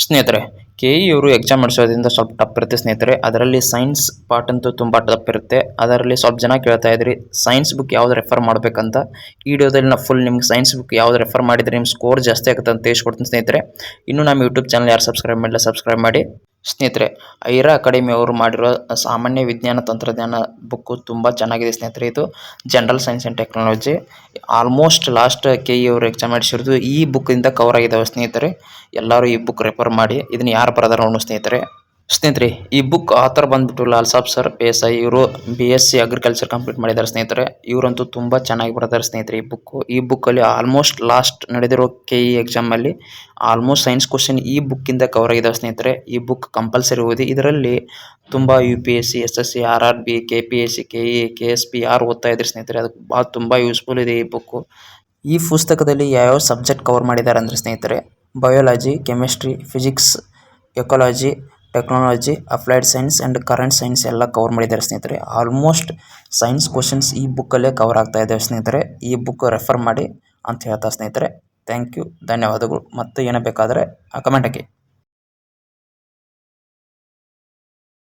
ಸ್ನೇಹಿತರೆ, ಕೆ.ಇ ಅವರು ಎಕ್ಸಾಮ್ ನಡೆಸೋದ್ರಿಂದ ಸ್ವಲ್ಪ ಟಫ್ ಇರುತ್ತೆ ಸ್ನೇಹಿತರೆ. ಅದರಲ್ಲಿ ಸೈನ್ಸ್ ಪಾರ್ಟ್ ಅಂತೂ ತುಂಬ ಟಫ್ ಇರುತ್ತೆ. ಅದರಲ್ಲಿ ಸ್ವಲ್ಪ ಜನ ಕೇಳ್ತಾ ಇದ್ರಿ ಸೈನ್ಸ್ ಬುಕ್ ಯಾವ್ದು ರೆಫರ್ ಮಾಡಬೇಕಂತ. ಈ ವಿಡಿಯೋದಲ್ಲಿ ನಾನು ಫುಲ್ ನಿಮ್ಗೆ ಸೈನ್ಸ್ ಬುಕ್ ಯಾವ್ದು ರೆಫರ್ ಮಾಡಿದ್ರೆ ನಿಮ್ಮ ಸ್ಕೋರ್ ಜಾಸ್ತಿ ಆಗುತ್ತೆ ಅಂತ ತಿಳಿಸ್ಕೊಡ್ತೀನಿ ಸ್ನೇಹಿತರೆ. ಇನ್ನು ನಮ್ಮ ಯೂಟ್ಯೂಬ್ ಚಾನಲ್ ಯಾರು ಸಬ್ಸ್ಕ್ರೈಬ್ ಮಾಡಿಲ್ಲ ಸಬ್ಸ್ಕ್ರೈಬ್ ಮಾಡಿ ಸ್ನೇಹಿತರೆ. ಐರಾ ಅಕಾಡೆಮಿ ಅವರು ಮಾಡಿರೋ ಸಾಮಾನ್ಯ ವಿಜ್ಞಾನ ತಂತ್ರಜ್ಞಾನ ಬುಕ್ಕು ತುಂಬ ಚೆನ್ನಾಗಿದೆ ಸ್ನೇಹಿತರೆ. ಇದು general science and technology almost last K E ಅವರು ಎಕ್ಸಾಮ್ ಮಾಡಿಸಿರೋದು ಈ ಬುಕ್ಕಿಂದ ಕವರ್ ಆಗಿದ್ದಾವೆ ಸ್ನೇಹಿತರೆ. ಎಲ್ಲರೂ ಈ ಬುಕ್ ರೆಫರ್ ಮಾಡಿ. ಇದನ್ನು ಯಾರು ಬರೆದಾರ ನೋಡು ಸ್ನೇಹಿತರೆ. ಈ ಬುಕ್ ಆಥರ್ ಬಂದ್ಬಿಟ್ಟು ಲಾಲ್ ಸಾಬ್ ಸರ್ PSI. ಇವರು BSc ಅಗ್ರಿಕಲ್ಚರ್ ಕಂಪ್ಲೀಟ್ ಮಾಡಿದ್ದಾರೆ ಸ್ನೇಹಿತರೆ. ಇವರಂತೂ ತುಂಬ ಚೆನ್ನಾಗಿ ಬರೆದಾರೆ ಸ್ನೇಹಿತರೆ. ಈ ಬುಕ್ಕಲ್ಲಿ ಆಲ್ಮೋಸ್ಟ್ ಲಾಸ್ಟ್ ನಡೆದಿರೋ ಕೆ.ಇ ಎಕ್ಸಾಮಲ್ಲಿ ಆಲ್ಮೋಸ್ಟ್ ಸೈನ್ಸ್ ಕ್ವಶನ್ ಈ ಬುಕ್ಕಿಂದ ಕವರ್ ಆಗಿದ್ದಾವೆ ಸ್ನೇಹಿತರೆ. ಈ ಬುಕ್ ಕಂಪಲ್ಸರಿ ಓದಿ. ಇದರಲ್ಲಿ ತುಂಬ UPSC SSC RRB KPSC KE KSP ಯಾರು ಓದ್ತಾ ಇದ್ರಿ ಸ್ನೇಹಿತರೆ ಅದಕ್ಕೆ ತುಂಬ ಯೂಸ್ಫುಲ್ ಇದೆ ಈ ಬುಕ್ಕು. ಈ ಪುಸ್ತಕದಲ್ಲಿ ಯಾವ್ಯಾವ ಸಬ್ಜೆಕ್ಟ್ ಕವರ್ ಮಾಡಿದ್ದಾರೆ ಅಂದರೆ ಸ್ನೇಹಿತರೆ, biology, chemistry, physics, ecology, technology, applied science and current science ಎಲ್ಲ ಕವರ್ ಮಾಡಿದ್ದಾರೆ ಸ್ನೇಹಿತರೆ. ಆಲ್ಮೋಸ್ಟ್ ಸೈನ್ಸ್ ಕ್ವಶನ್ಸ್ ಈ ಬುಕ್ಕಲ್ಲೇ ಕವರ್ ಆಗ್ತಾ ಇದ್ದಾವೆ ಸ್ನೇಹಿತರೆ. ಈ ಬುಕ್ ರೆಫರ್ ಮಾಡಿ ಅಂತ ಹೇಳ್ತಾ ಸ್ನೇಹಿತರೆ. ಥ್ಯಾಂಕ್ ಯು, ಧನ್ಯವಾದಗಳು. ಮತ್ತು ಏನೇ ಬೇಕಾದರೆ ಕಮೆಂಟ್ ಹಾಕಿ.